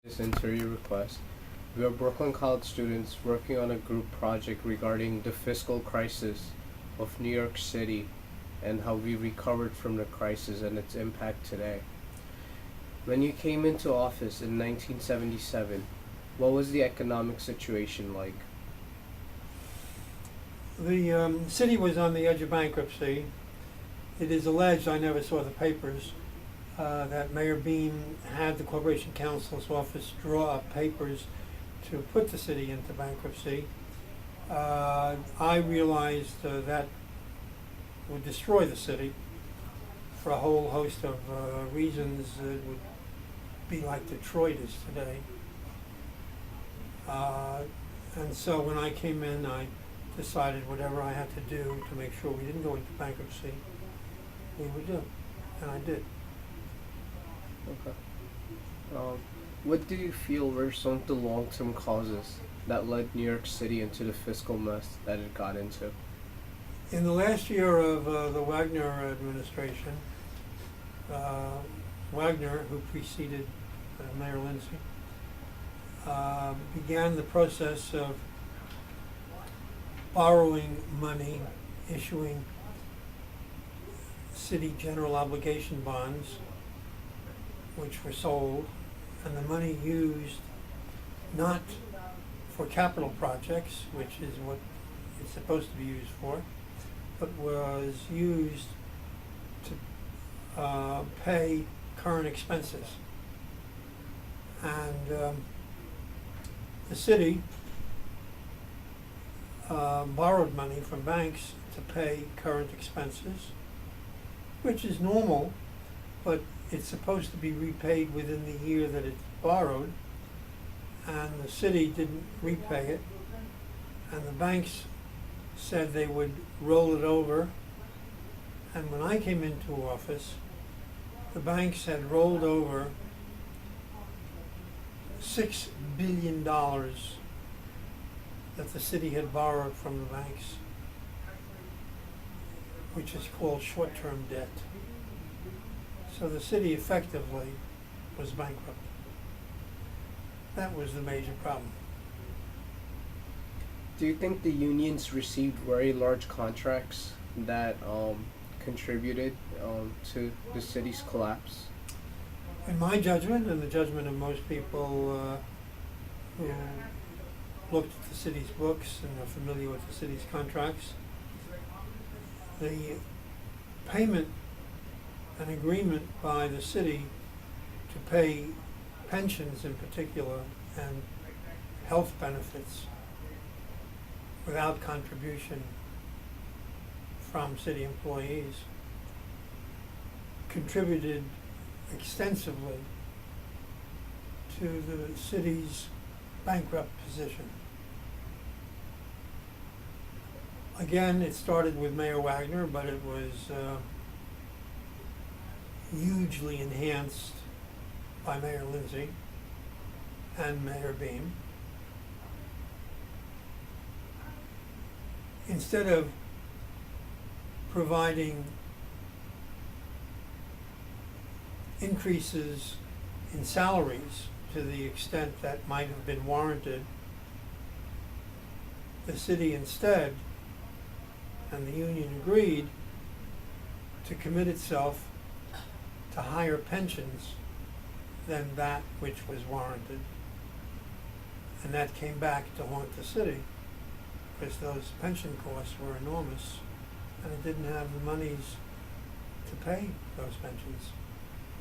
This interview request. We are Brooklyn College students working on a group project regarding the fiscal crisis of New York City and how we recovered from the crisis and its impact today. When you came into office in 1977, what was the economic situation like? The city was on the edge of bankruptcy. It is alleged, I never saw the papers, that Mayor Beam had the Corporation Counsel's office draw up papers to put the city into bankruptcy. I realized that would destroy the city for a whole host of reasons. It would be like Detroit is today. And so when I came in, I decided whatever I had to do to make sure we didn't go into bankruptcy, we would do. And I did. Okay. What do you feel were some of the long-term causes that led New York City into the fiscal mess that it got into? In the last year of the Wagner administration, Wagner, who preceded Mayor Lindsay, began the process of borrowing money, issuing city general obligation bonds, which were sold, and the money used not for capital projects, which is what it's supposed to be used for, but was used to pay current expenses. And the city borrowed money from banks to pay current expenses, which is normal, but it's supposed to be repaid within the year that it's borrowed, and the city didn't repay it, and the banks said they would roll it over. And when I came into office, the banks had rolled over $6 billion that the city had borrowed from the banks, which is called short-term debt. So the city effectively was bankrupt. That was the major problem. Do you think the unions received very large contracts that contributed to the city's collapse? In my judgment, and the judgment of most people who looked at the city's books and are familiar with the city's contracts, the payment, an agreement by the city to pay pensions in particular and health benefits without contribution from city employees contributed extensively to the city's bankrupt position. Again, it started with Mayor Wagner, but it was hugely enhanced by Mayor Lindsay and Mayor Beam. Instead of providing increases in salaries to the extent that might have been warranted, the city instead, and the union agreed, to commit itself to higher pensions than that which was warranted. And that came back to haunt the city, because those pension costs were enormous, and it didn't have the monies to pay those pensions,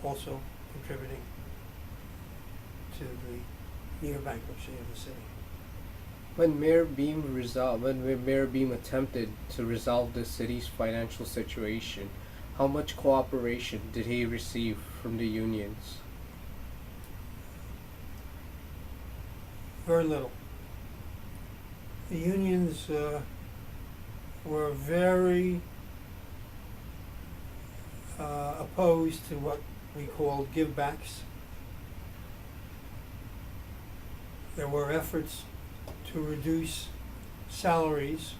also contributing to the near bankruptcy of the city. When Mayor Beam attempted to resolve the city's financial situation, how much cooperation did he receive from the unions? Very little. The unions were very opposed to what we called givebacks. There were efforts to reduce salaries,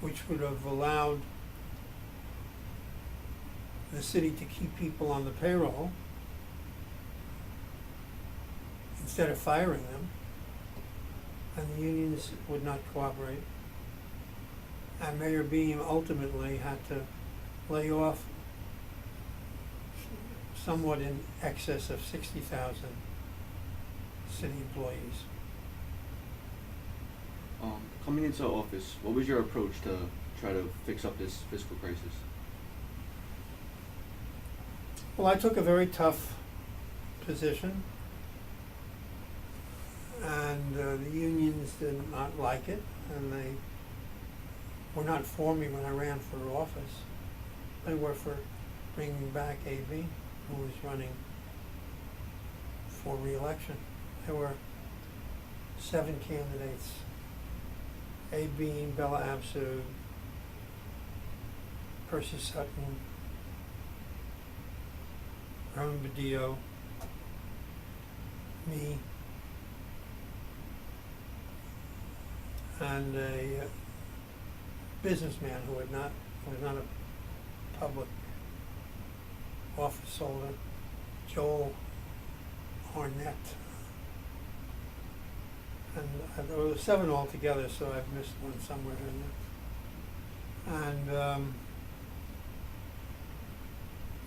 which would have allowed the city to keep people on the payroll, instead of firing them, and the unions would not cooperate. And Mayor Beam ultimately had to lay off somewhat in excess of 60,000 city employees. Coming into office, what was your approach to try to fix up this fiscal crisis? Well, I took a very tough position, and the unions did not like it, and they were not for me when I ran for office. They were for bringing back A.B., who was running for re-election. There were 7 candidates: A.B., Bella Absu, Percy Sutton, Herman Badillo, me, and a businessman who was not a public office holder, Joel Arnett. And there were 7 altogether, so I've missed one somewhere in there. And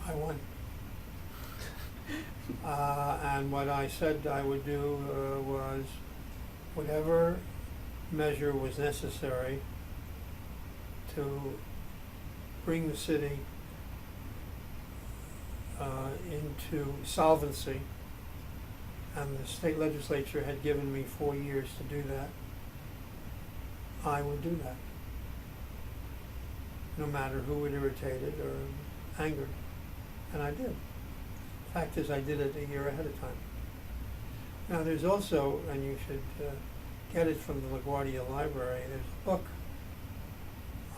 I won. And what I said I would do was whatever measure was necessary to bring the city into solvency, and the state legislature had given me 4 years to do that, I would do that, no matter who it irritated or angered, and I did. Fact is, I did it a year ahead of time. Now there's also, and you should get it from the LaGuardia Library, there's a book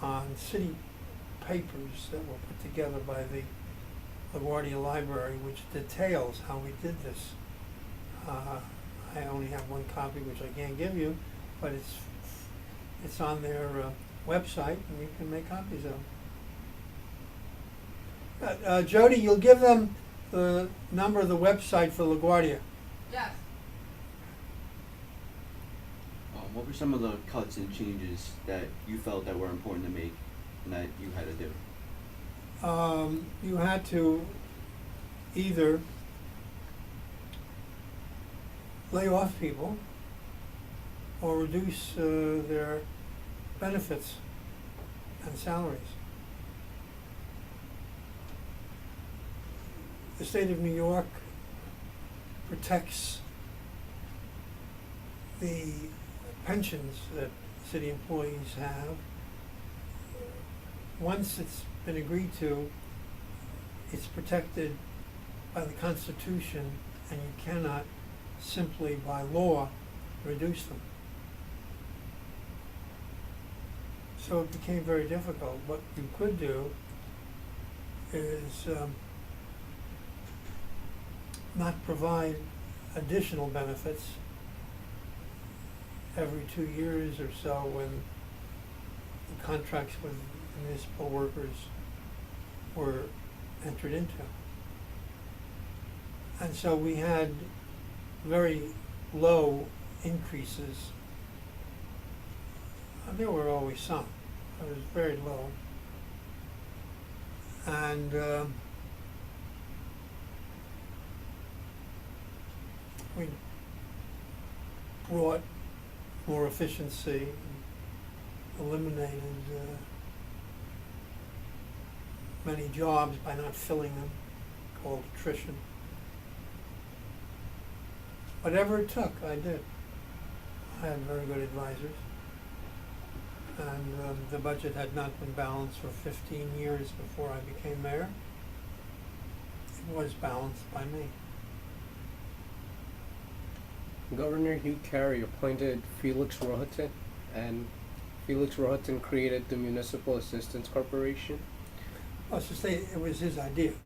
on city papers that were put together by the LaGuardia Library, which details how we did this. I only have one copy, which I can't give you, but it's on their website, and you can make copies of them. Jody, you'll give them the number of the website for LaGuardia. Yes. What were some of the cuts and changes that you felt that were important to make and that you had to do? You had to either lay off people or reduce their benefits and salaries. The state of New York protects the pensions that city employees have. Once it's been agreed to, it's protected by the Constitution, and you cannot simply by law reduce them. So it became very difficult. What you could do is not provide additional benefits every 2 years or so when the contracts with municipal workers were entered into. And so we had very low increases. There were always some. It was very low. And we brought more efficiency, eliminated many jobs by not filling them, called attrition. Whatever it took, I did. I had very good advisors. And the budget had not been balanced for 15 years before I became mayor. It was balanced by me. Governor Hugh Carey appointed Felix Rohatyn, and Felix Rohatyn created the Municipal Assistance Corporation. Well, to say it was his idea.